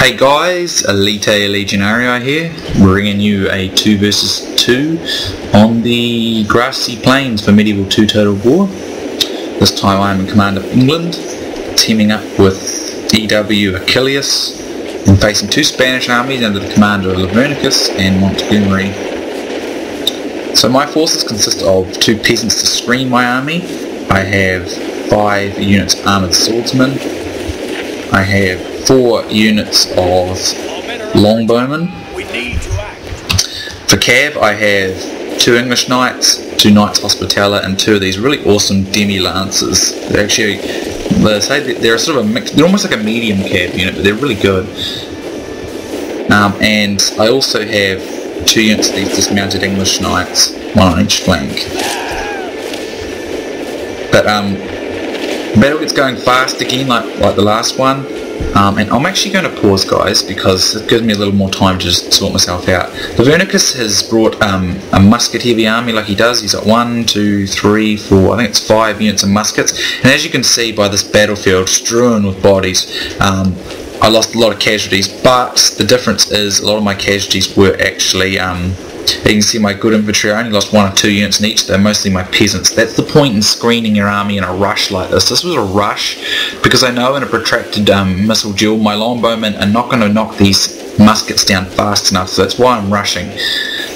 Hey guys, Elite Legionarii here, bringing you a 2 versus 2 on the grassy plains for Medieval 2 Total War. This time I am in command of England, teaming up with EW Achileus and facing 2 Spanish armies under the command of Lavernicus and Montgumery. So my forces consist of 2 peasants to screen my army. I have 5 units of armoured swordsmen. I have 4 units of longbowmen. For cav I have 2 English knights, 2 knights hospitaller, and 2 of these really awesome demi-lancers. They're actually, they say that they're sort of a mix, they're almost like a medium cav unit, but they're really good. And I also have 2 units of these dismounted English knights, 1 on each flank. But the battle gets going fast again, like the last one. And I'm actually going to pause, guys, because it gives me a little more time to just sort myself out. Lavernicus has brought a musket heavy army like he does. He's got 1, 2, 3, 4, I think it's 5 units of muskets. And as you can see by this battlefield strewn with bodies, I lost a lot of casualties, but the difference is a lot of my casualties were actually, you can see my good infantry, I only lost 1 or 2 units in each. They're mostly my peasants. That's the point in screening your army in a rush like this. This was a rush because I know in a protracted missile duel my longbowmen are not going to knock these muskets down fast enough, so that's why I'm rushing,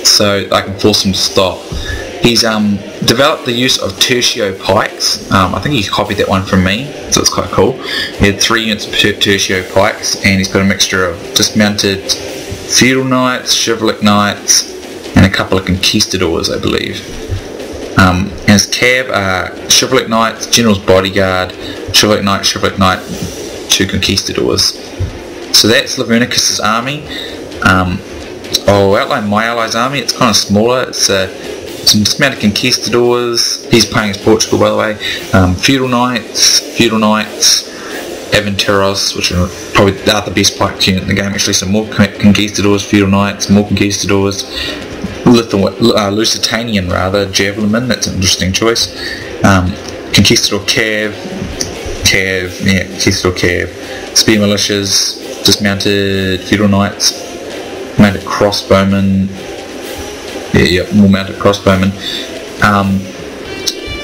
so I can force them to stop. He's developed the use of tertio pikes. I think he copied that one from me, so it's quite cool. He had 3 units of tertio pikes, and he's got a mixture of dismounted feudal knights, chivalric knights, and a couple of conquistadors, I believe. And his cav are chivalric knights, general's bodyguard, chivalric knight, 2 conquistadors. So that's Lavernicus' army. I'll outline my allies' army. It's kind of smaller. It's some dismounted conquistadors. He's playing as Portugal, by the way. Feudal knights, Aventuros, which are probably the best pike unit in the game. Actually, some more conquistadors, feudal knights, more conquistadors. Lusitanian rather, javelinmen, that's an interesting choice. Conquistador cav, conquistador cav, spear militias, dismounted feudal knights, mounted crossbowmen, more mounted crossbowmen.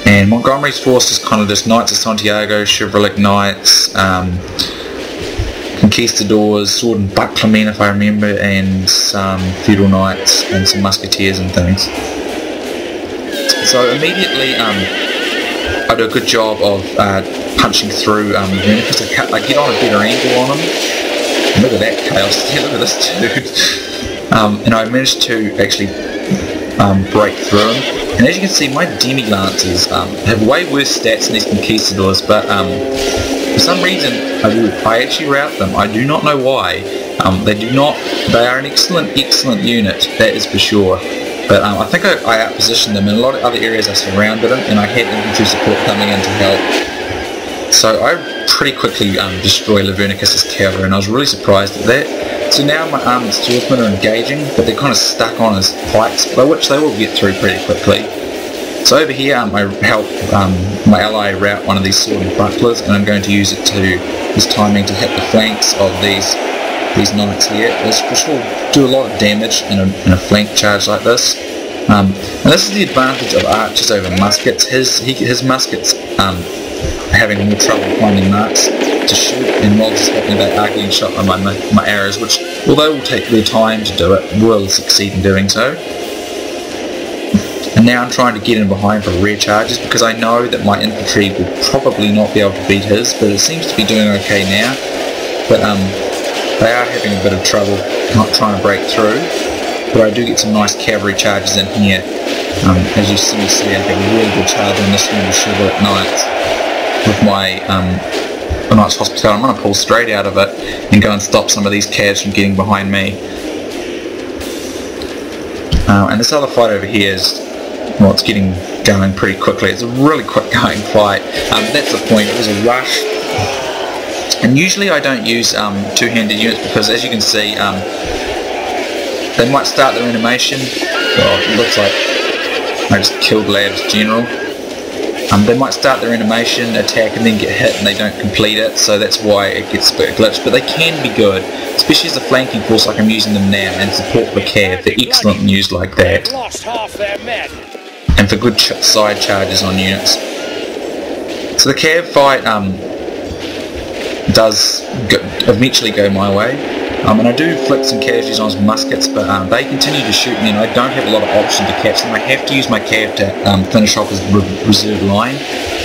And Montgomery's force is kind of this Knights of Santiago, chivalric knights, conquistadors, sword and buckler men if I remember, and some feudal knights and some musketeers and things. So immediately I do a good job of punching through because I get on a better angle on him. Look at that chaos, look at this dude. And I managed to actually break through him. And as you can see, my demi-lancers have way worse stats than these conquistadors, but for some reason I actually rout them. I do not know why. They are an excellent unit, that is for sure. But I think I outpositioned them. In a lot of other areas I surrounded them, and I had infantry support coming in to help. So I pretty quickly destroy Lavernicus' cavalry, and I was really surprised at that. So now my armoured swordsmen are engaging, but they're kind of stuck on his pikes, by which they will get through pretty quickly. So over here I help my ally rout one of these sword and bucklers, and I'm going to use it to this timing to hit the flanks of these knights here, which will do a lot of damage in a flank charge like this. And this is the advantage of archers over muskets. His muskets having more trouble finding marks to shoot, and while this is happening they are getting shot by my arrows, which although will take their time to do it, will succeed in doing so. And now I'm trying to get in behind for rear charges because I know that my infantry will probably not be able to beat his, but it seems to be doing okay now. But they are having a bit of trouble not trying to break through, but I do get some nice cavalry charges in here. As you see, I get a really good charge on this one with chivalric knights. With my Knights Hospital, I'm going to pull straight out of it and go and stop some of these cavs from getting behind me. And this other fight over here is, well, it's getting going pretty quickly. It's a really quick going fight. That's the point, it was a rush. And usually I don't use two-handed units because, as you can see, they might start their animation. Well, it looks like I just killed Lav's general. They might start their animation attack and then get hit and they don't complete it, so that's why it gets a bit glitched. But they can be good, especially as a flanking force like I'm using them now, and support for Cav. They're excellent when used like that, and for good side charges on units. So the Cav fight does eventually go my way. And I do flick some casualties on his muskets, but they continue to shoot me and I don't have a lot of option to catch them. I have to use my Cav to finish off his reserve line,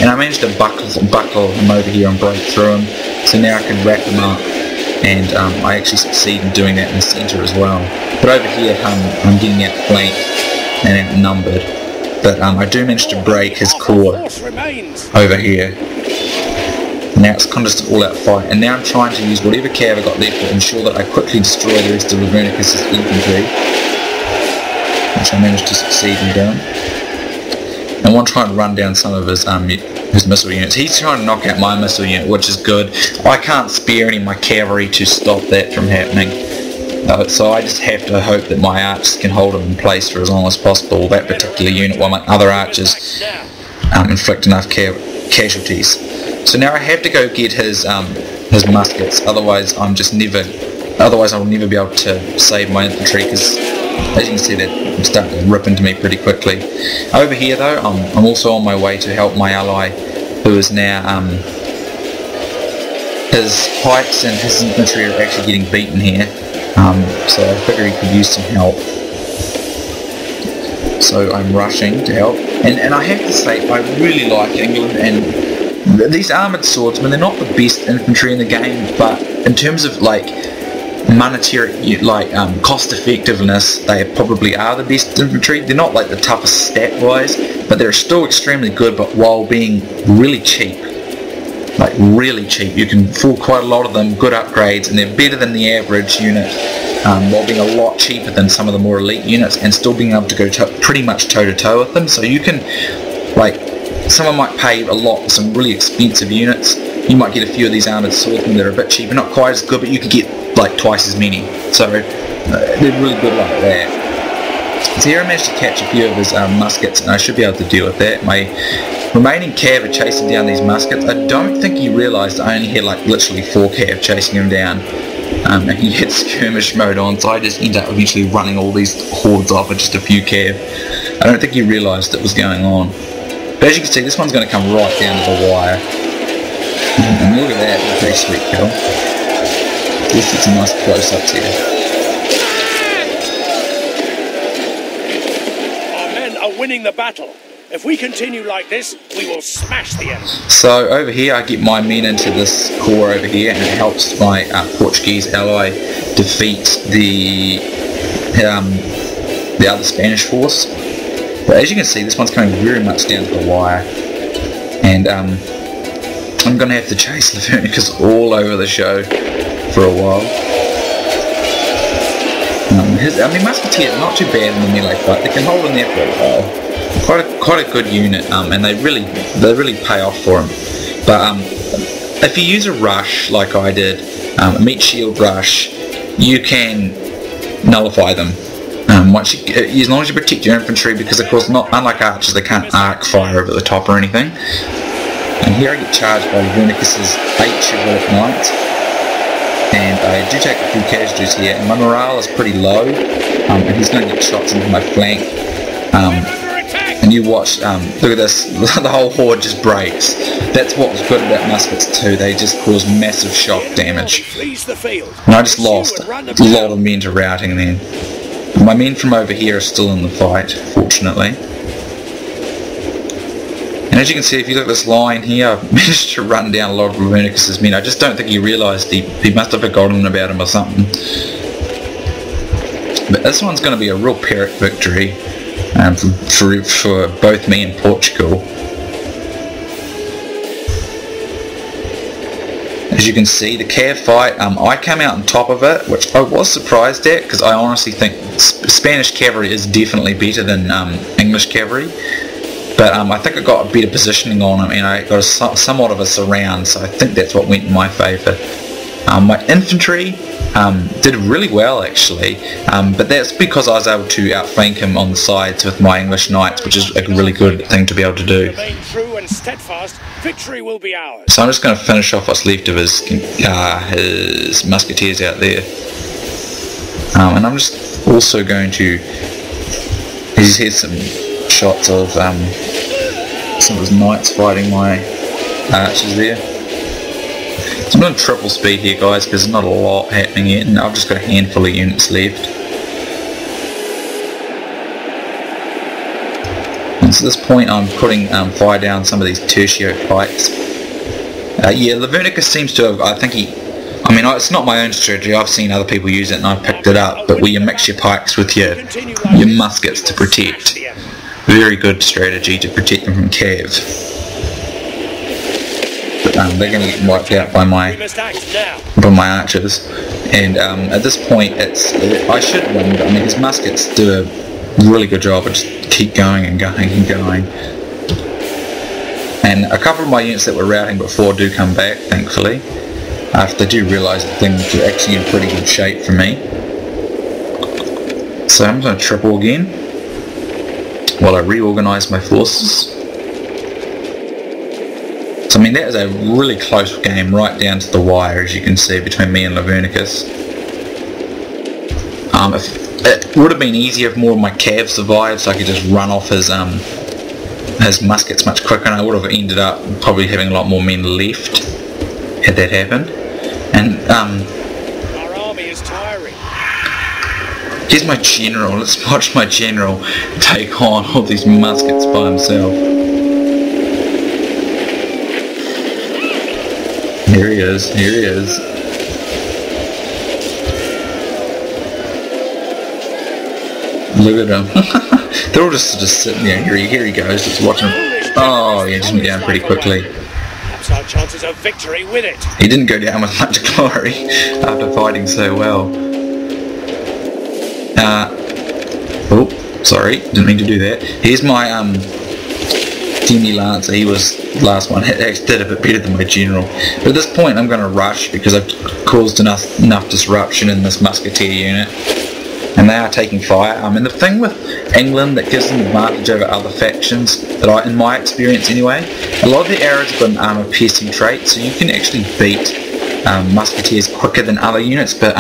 and I managed to buckle him over here and break through him, so now I can wrap him up, and I actually succeed in doing that in the centre as well. But over here I'm getting outflanked and outnumbered, but I do manage to break his core over here. Now it's kind of just an all-out fight, and now I'm trying to use whatever Cav I got left to ensure that I quickly destroy the rest of Lavernicus' infantry, which I managed to succeed in doing. And I want to try and run down some of his missile units. He's trying to knock out my missile unit, which is good. I can't spare any of my cavalry to stop that from happening, so I just have to hope that my archers can hold him in place for as long as possible, that particular unit, while my other archers inflict enough casualties. So now I have to go get his muskets, otherwise I'll never be able to save my infantry, because as you can see they're starting to rip into me pretty quickly. Over here though, I'm also on my way to help my ally, who is now, his pikes and his infantry are actually getting beaten here, so I figure he could use some help. So I'm rushing to help, and I have to say I really like England, and these armoured swordsmen, they're not the best infantry in the game, but in terms of like monetary, cost effectiveness, they probably are the best infantry. They're not like the toughest stat wise, but they're still extremely good, but while being really cheap. Like really cheap. You can fool quite a lot of them, good upgrades, and they're better than the average unit, while being a lot cheaper than some of the more elite units, and still being able to go pretty much toe to toe with them. So you can, someone might pay a lot for some really expensive units. You might get a few of these armoured swordsmen that are a bit cheaper, not quite as good, but you can get like twice as many. So they're really good like that. So here I managed to catch a few of his muskets, and I should be able to deal with that. My remaining Cav are chasing down these muskets. I don't think he realised I only had like literally 4 Cav chasing him down. And he hit skirmish mode on, so I just end up eventually running all these hordes off with just a few Cav. I don't think he realised it was going on. But as you can see, this one's going to come right down to the wire. And look at that, that's a pretty sweet kill. Let's get some nice close-ups here. Our men are winning the battle. If we continue like this, we will smash the enemy. So over here, I get my men into this core over here, and it helps my Portuguese ally defeat the other Spanish force. But as you can see, this one's coming very much down to the wire, and I'm going to have to chase Lavernicus all over the show for a while. His musketeers are not too bad in the melee fight. They can hold in there for a while. Quite a good unit, and they really pay off for him. But if you use a rush like I did, a meat shield rush, you can nullify them. As long as you protect your infantry, because of course, unlike archers, they can't arc fire over the top or anything. And here I get charged by Lavernicus' 8 chivalric knights, and I do take a few casualties here, and my morale is pretty low, and he's going to get shots into my flank. And you watch, look at this, the whole horde just breaks. That's what was good about muskets too, they just cause massive shock damage. And I just lost a lot of men to routing then. My men from over here are still in the fight, fortunately. And as you can see, if you look at this line here, I've managed to run down a lot of Lavernicus' men. I just don't think he realised he must have forgotten about him or something. But this one's going to be a real Pyrrhic victory for both me and Portugal. As you can see, the Cav fight, I came out on top of it, which I was surprised at, because I honestly think Spanish cavalry is definitely better than English cavalry. But I think I got a better positioning on him, and I got somewhat of a surround, so I think that's what went in my favour. My infantry, did really well actually, but that's because I was able to outflank him on the sides with my English knights, which is a really good thing to be able to do. Remain true and steadfast. Victory will be ours. So I'm just going to finish off what's left of his musketeers out there, and I'm just also going to. Here's some shots of some of his knights fighting my archers there. So I'm going to triple speed here, guys, because there's not a lot happening yet, and I've just got a handful of units left. And so at this point I'm putting fire down some of these tertio pikes. Yeah, Lavernicus seems to have, I mean, it's not my own strategy, I've seen other people use it and I've picked it up, but where you mix your pikes with your muskets to protect. Very good strategy to protect them from cav. They're going to get wiped out by my archers, and at this point I should win, but I mean his muskets do a really good job of just keep going and going and going. And a couple of my units that were routing before do come back, thankfully, after they do realise that things are actually in pretty good shape for me. So I'm going to triple again while I reorganise my forces. So I mean that is a really close game right down to the wire, as you can see, between me and Lavernicus. It would have been easier if more of my cav survived, so I could just run off his muskets much quicker, and I would have ended up probably having a lot more men left had that happened. And our army is tiring. Here's my general. Let's watch my general take on all these muskets by himself. Here he is, here he is. Look at him. They're all just sitting there. Here he goes, just watching him. Oh, yeah, just went down pretty quickly. Perhaps our chances of victory with it. He didn't go down with much glory after fighting so well. Oh, sorry, didn't mean to do that. Here's my Lancer. He was the last one. He actually did a bit better than my general. But at this point I'm going to rush because I've caused enough disruption in this musketeer unit, and they are taking fire. And the thing with England that gives them advantage over other factions, that in my experience anyway, a lot of the Arabs have got an armor piercing trait, so you can actually beat musketeers quicker than other units. But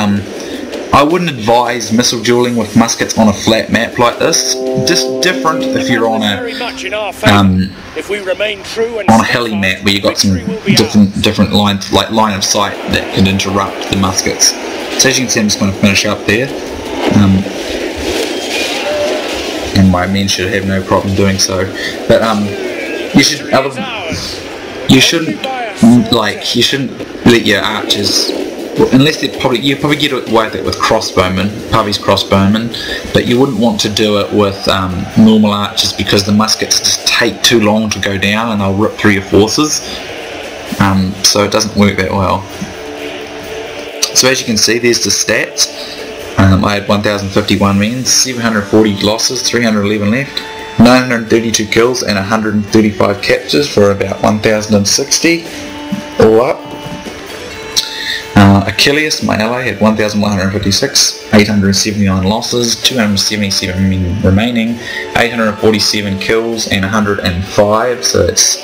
I wouldn't advise missile dueling with muskets on a flat map like this. Just different if you're on a hilly map where you've got some different lines, like line of sight, that can interrupt the muskets. So as you can see, I'm just going to finish up there, and my men should have no problem doing so. But you shouldn't let your archers. Unless you probably get away with it with crossbowmen, Pavi's crossbowmen, but you wouldn't want to do it with normal archers because the muskets just take too long to go down and they'll rip through your forces. So it doesn't work that well. So as you can see, there's the stats. I had 1,051 men, 740 losses, 311 left, 932 kills and 135 captures for about 1,060 all up. Achileus, my ally, had 1,156, 879 losses, 277 men remaining, 847 kills and 105, so it's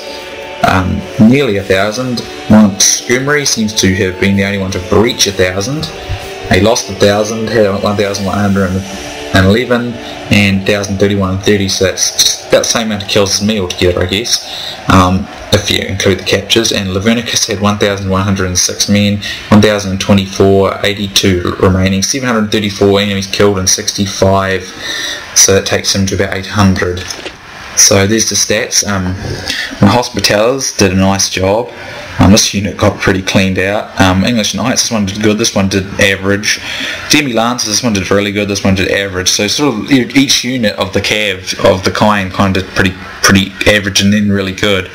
nearly 1,000. Montgumery seems to have been the only one to breach 1,000. He lost 1,000, had 1,111 and 1,031 and 30, so that's just about the same amount of kills as me altogether, I guess, if you include the captures. And Lavernicus had 1,106 men, 1,024, 82 remaining, 734 enemies killed and 65, so that takes him to about 800. So there's the stats. My Hospitallers did a nice job. This unit got pretty cleaned out. English Knights, this one did good, this one did average. Demi Lancers, this one did really good, this one did average. So sort of each unit of the cav of the kind of did pretty average and then really good.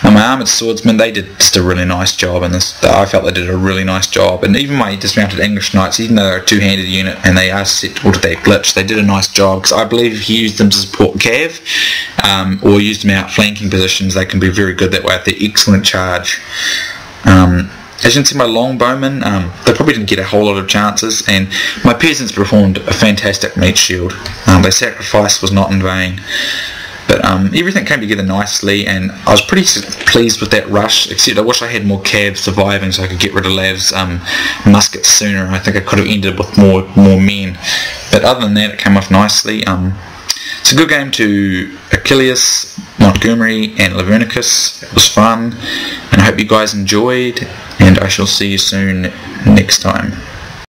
And my Armoured Swordsmen, they did just a really nice job in this. I felt they did a really nice job. And even my Dismounted English Knights, even though they're a two-handed unit and they are susceptible to that glitch, they did a nice job, because I believe if you use them to support cav or use them out flanking positions, they can be very good that way if they're excellent charge. as you can see, my longbowmen, they probably didn't get a whole lot of chances, and my peasants performed a fantastic meat shield. Their sacrifice was not in vain. But everything came together nicely, and I was pretty pleased with that rush, except I wish I had more cabs surviving so I could get rid of Lav's muskets sooner. I think I could have ended with more men. But other than that, it came off nicely. It's a good game to Achileus, Montgomery and Lavernicus. It was fun, and I hope you guys enjoyed, and I shall see you soon next time.